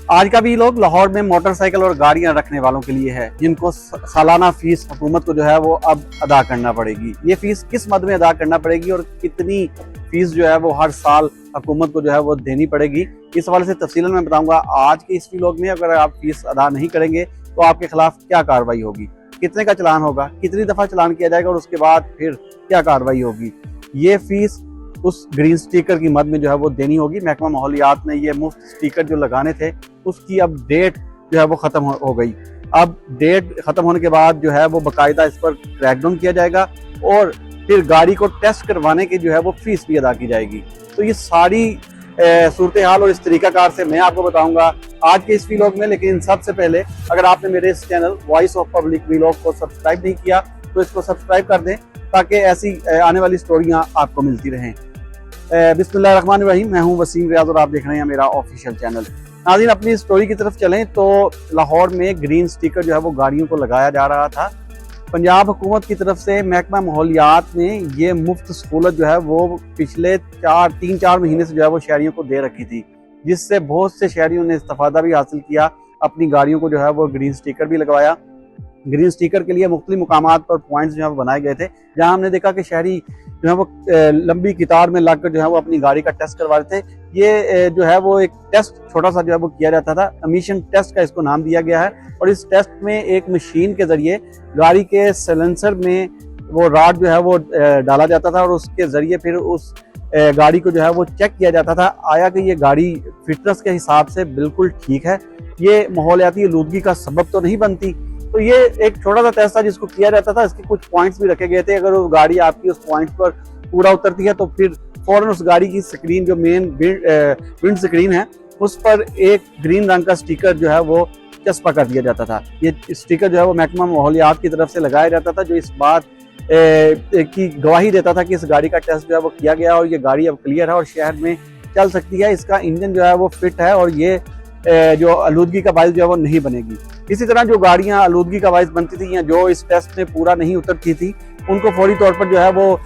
आज का भी लोग लाहौर में मोटरसाइकिल और गाड़ियां रखने वालों के लिए है, जिनको सालाना फीस हुकूमत को जो है वो अब अदा करना पड़ेगी। ये फीस किस मद में अदा करना पड़ेगी और कितनी फीस जो है वो हर साल हुकूमत को जो है वो देनी पड़ेगी, इस हवाले से तफसीलन मैं बताऊंगा आज के इस व्लॉग में। अगर आप फीस अदा नहीं करेंगे तो आपके खिलाफ क्या कार्रवाई होगी, कितने का चलान होगा, कितनी दफा चलान किया जाएगा और उसके बाद फिर क्या कार्रवाई होगी। ये फीस उस ग्रीन स्टिकर की मद में जो है वो देनी होगी। महकमा माहौलियात ने ये मुफ्त स्टिकर जो लगाने थे उसकी अब डेट जो है वो खत्म हो गई। अब डेट खत्म होने के बाद जो है वो बाकायदा इस पर क्रैकडाउन किया जाएगा और फिर गाड़ी को टेस्ट करवाने की जो है वो फीस भी अदा की जाएगी। तो ये सारी सूरत हाल और इस तरीकाकार से मैं आपको बताऊंगा आज के इस व्लॉग में। लेकिन सबसे पहले अगर आपने मेरे इस channel voice of public vlog को सब्सक्राइब नहीं किया तो इसको सब्सक्राइब कर दें ताकि ऐसी आने वाली स्टोरियां आपको मिलती रहें। बिस्मिल्लाहिर्रहमानिर्रहीम, मैं हूं वसीम रियाज और आप देख रहे हैं मेरा ऑफिशियल चैनल। नाज़रीन, अपनी स्टोरी की तरफ चलें तो लाहौर में ग्रीन स्टिकर जो है वो गाड़ियों को लगाया जा रहा था। पंजाब हुकूमत की तरफ से महकमा माहौलियात ने ये मुफ्त सहूलत जो है वो पिछले 3-4 महीने से जो है वो शहरियों को दे रखी थी, जिससे बहुत से शहरियों ने इस्तेफादा भी हासिल किया। अपनी गाड़ियों को जो है वो ग्रीन स्टिकर भी लगवाया। ग्रीन स्टिकर के लिए मुख्तलिफ मुकामात पर पॉइंट्स जो है वो बनाए गए थे, जहां हमने देखा कि शहरी जो है वो लंबी कतार में लगकर जो है वो अपनी गाड़ी का टेस्ट करवा रहे थे। ये जो है वो एक टेस्ट छोटा सा जो है वो किया जाता था, एमिशन टेस्ट का इसको नाम दिया गया है। और इस टेस्ट में एक मशीन के जरिए गाड़ी के साइलेंसर में वो राड जो है वो डाला जाता था और उसके जरिए फिर उस गाड़ी को जो है वो चेक किया जाता था आया कि ये गाड़ी फिटनेस के हिसाब से बिल्कुल ठीक है, ये माहौलियाती आलूदगी का सबब तो नहीं बनती। तो ये एक छोटा सा टेस्ट था जिसको किया जाता था। इसके कुछ पॉइंट्स भी रखे गए थे। अगर वो गाड़ी आपकी उस पॉइंट पर पूरा उतरती है तो फिर फौरन उस गाड़ी की स्क्रीन जो मेन विंड स्क्रीन है उस पर एक ग्रीन रंग का स्टिकर जो है वो चस्पा कर दिया जाता था। ये स्टिकर जो है वो महकमा माहौलियात की तरफ से लगाया जाता था, जो इस बात की गवाही देता था कि इस गाड़ी का टेस्ट जो है वो किया गया और ये गाड़ी अब क्लियर है और शहर में चल सकती है। इसका इंजन जो है वो फिट है और ये जो आलूदगी का बाइस जो है वो नहीं बनेगी। इसी तरह जो गाड़ियां आलूदगी का बाइस बनती थी या जो इस टेस्ट में पूरा नहीं उतरती थी उनको फौरी तौर पर जो है वो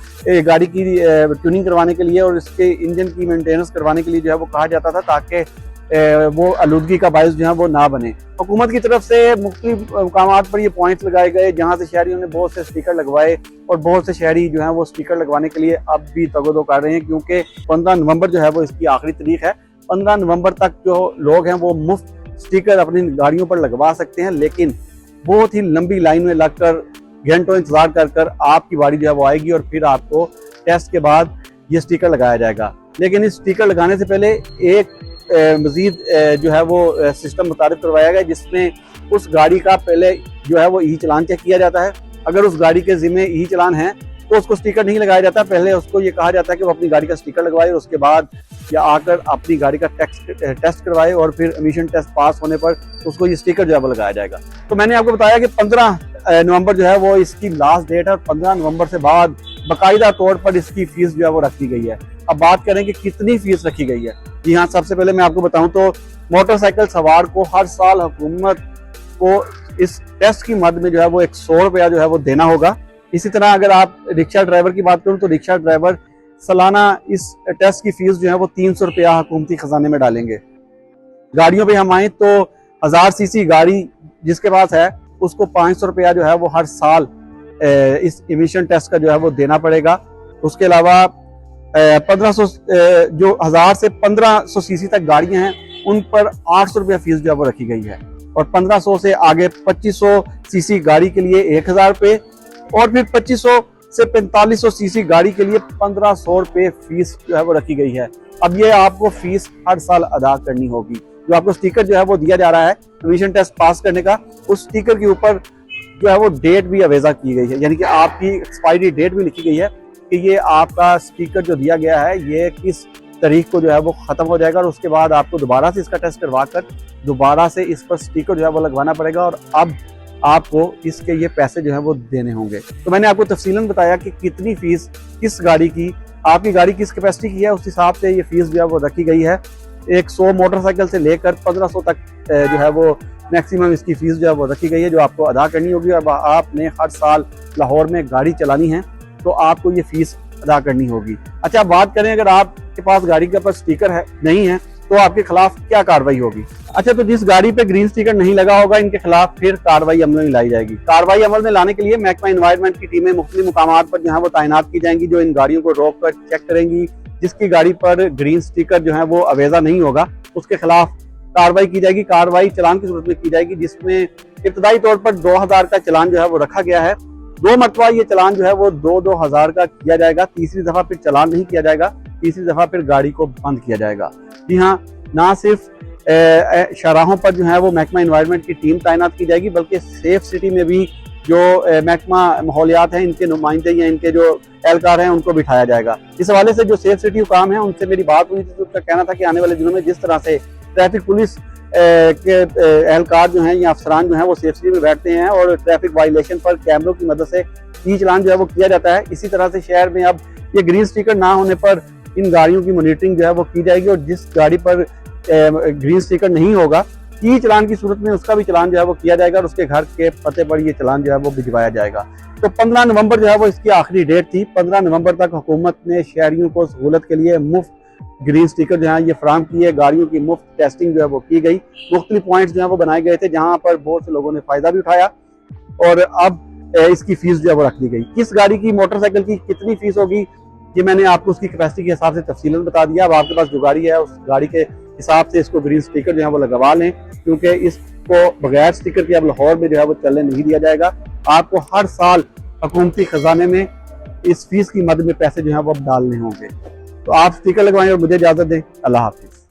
गाड़ी की ट्यूनिंग करवाने के लिए और इसके इंजन की मेंटेनेंस करवाने के लिए जो है वो कहा जाता था ताकि वो आलूदगी का बाइस जो है वो ना बने। हुकूमत की तरफ से मुख्तलिफ मुकामात पर ये पॉइंट्स लगाए गए जहाँ से शहरियों ने बहुत से स्टिकर लगवाए और बहुत से शहरी जो है वो स्टिकर लगवाने के लिए अब भी तगोदो कर रहे हैं, क्योंकि 15 नवंबर जो है वो इसकी आखिरी तारीख है। 15 नवंबर तक जो लोग हैं वो मुफ्त स्टिकर अपनी गाड़ियों पर लगवा सकते हैं, लेकिन बहुत ही लंबी लाइन में लगकर घंटों इंतजार कर आपकी गाड़ी जो है वो आएगी और फिर आपको टेस्ट के बाद ये स्टिकर लगाया जाएगा। लेकिन इस स्टिकर लगाने से पहले एक मजीद जो है वो सिस्टम मुतारिफ करवाया गया, जिसमें उस गाड़ी का पहले जो है वो ई चलान चेक किया जाता है। अगर उस गाड़ी के जिम्मे ई चलान है तो उसको स्टिकर नहीं लगाया जाता। पहले उसको ये कहा जाता है कि वो अपनी गाड़ी का स्टिकर लगवाए और उसके बाद या आकर अपनी गाड़ी का टेस्ट करवाए और फिर एमिशन टेस्ट पास होने पर उसको ये स्टिकर जो है वो लगाया जाएगा। तो मैंने आपको बताया कि 15 नवंबर जो है वो इसकी लास्ट डेट है और 15 नवंबर से बाद बाकायदा तौर पर इसकी फीस जो है वो रखी गई है। अब बात करें कि कितनी फीस रखी गई है। जी हाँ, सबसे पहले मैं आपको बताऊं तो मोटरसाइकिल सवार को हर साल हुकूमत को इस टेस्ट की मद में जो है वो 100 रुपया जो है वो देना होगा। इसी तरह अगर आप रिक्शा ड्राइवर की बात करूं तो रिक्शा ड्राइवर सालाना इस टेस्ट की फीस जो है वो 300 रुपया हुकूमती खजाने में डालेंगे। गाड़ियों पे हम आए तो 1000 सीसी गाड़ी जिसके पास है उसको 500 रुपया जो है वो हर साल इस एमिशन टेस्ट का जो है वो देना पड़ेगा। उसके अलावा 1500 जो 1000 से 1500 सीसी तक गाड़ियां हैं उन पर 800 रुपया फीस जो है वो रखी गई है और 1500 से आगे 2500 सीसी गाड़ी के लिए 1000 रुपये और फिर 2500 से 4500 सीसी गाड़ी के लिए 1500 रुपये फीस जो है वो रखी गई है। अब ये आपको फीस हर साल अदा करनी होगी। जो आपको स्टिकर जो है वो दिया जा रहा है एमिशन टेस्ट पास करने का, उस स्टिकर के ऊपर जो है वो डेट भी अवेजा की गई है, यानी कि आपकी एक्सपायरी डेट भी लिखी गई है कि ये आपका स्टिकर जो दिया गया है ये किस तारीख को जो है वो खत्म हो जाएगा और उसके बाद आपको दोबारा से इसका टेस्ट करवा कर दोबारा से इस पर स्टिकर जो है वो लगवाना पड़ेगा और अब आपको इसके ये पैसे जो है वो देने होंगे। तो मैंने आपको तफसीलन बताया कि कितनी फीस किस गाड़ी की, आपकी गाड़ी किस कैपेसिटी की है उस हिसाब से ये फीस जो है वो रखी गई है। 100 मोटरसाइकिल से लेकर 1500 तक जो है वो मैक्सिमम इसकी फीस जो है वो रखी गई है, जो आपको अदा करनी होगी। अब आपने हर साल लाहौर में गाड़ी चलानी है तो आपको ये फीस अदा करनी होगी। अच्छा, बात करें अगर आपके पास गाड़ी के ऊपर स्टिकर है नहीं है तो आपके खिलाफ क्या कार्रवाई होगी। अच्छा, तो जिस गाड़ी पे ग्रीन स्टिकर नहीं लगा होगा इनके खिलाफ फिर कार्रवाई अमल में लाई जाएगी। कार्रवाई अमल में लाने के लिए महकमा एनवायरनमेंट की टीमें मुख्तलिफ मुकामात पर जो है वो तैनात की जाएंगी, जो इन गाड़ियों को रोक कर चेक करेंगी। जिसकी गाड़ी पर ग्रीन स्टिकर जो है वो अवेजा नहीं होगा उसके खिलाफ कार्रवाई की जाएगी। कार्रवाई चालान की सूरत में की जाएगी, जिसमें इब्तदाई तौर पर 2000 का चालान जो है वो रखा गया है। 2 मरतबा ये चालान जो है वो 2-2000 का किया जाएगा। तीसरी दफा फिर चालान नहीं किया जाएगा, तीसरी दफा फिर गाड़ी को बंद किया जाएगा। जी हाँ, ना सिर्फ शाहराहों पर जो है वो महकमा एनवायरनमेंट की टीम तैनात की जाएगी, बल्कि सेफ सिटी में भी जो महकमा माहौलियात हैं इनके नुमाइंदे या इनके जो एहलकार हैं उनको बिठाया जाएगा। इस हवाले से जो सेफ सिटी हुकाम है उनसे मेरी बात हुई थी, तो उनका कहना था कि आने वाले दिनों में जिस तरह से ट्रैफिक पुलिस के एहलकार जो हैं या अफसरान जो हैं वो सेफ सिटी में बैठते हैं और ट्रैफिक वायलेशन पर कैमरों की मदद से ई चालान जो है वो किया जाता है, इसी तरह से शहर में अब ये ग्रीन स्टिकर ना होने पर इन गाड़ियों की मॉनिटरिंग जो है वो की जाएगी और जिस गाड़ी पर ग्रीन स्टिकर नहीं होगा ई चालान की सूरत में उसका भी चालान जो है वो किया जाएगा और उसके घर के पते पर ये चालान जो है वो भिजवाया जाएगा। तो 15 नवंबर जो है वो इसकी आखिरी डेट थी। 15 नवंबर तक हुकूमत ने शहरियों को सहूलत के लिए मुफ्त ग्रीन स्टिकर जो है ये फराहम किए। गाड़ियों की मुफ्त टेस्टिंग जो है वो की गई, मुख्तलिफ पॉइंट्स जो है वो बनाए गए थे जहाँ पर बहुत से लोगों ने फायदा भी उठाया और अब इसकी फीस जो है वो रख दी गई। किस गाड़ी की, मोटरसाइकिल की कितनी फीस होगी ये मैंने आपको उसकी कैपेसिटी के हिसाब से तफसीलन बता दिया। अब आपके पास जो गाड़ी है उस गाड़ी के हिसाब से इसको ग्रीन स्टिकर जो है वो लगवा लें, क्योंकि इसको बगैर स्टिकर के अब लाहौर में जो है वो चलने नहीं दिया जाएगा। आपको हर साल हुकूमती खजाने में इस फीस की मद में पैसे जो है वो अब डालने होंगे। तो आप स्टिकर लगवाएं और मुझे इजाजत दें। अल्लाह हाफिज।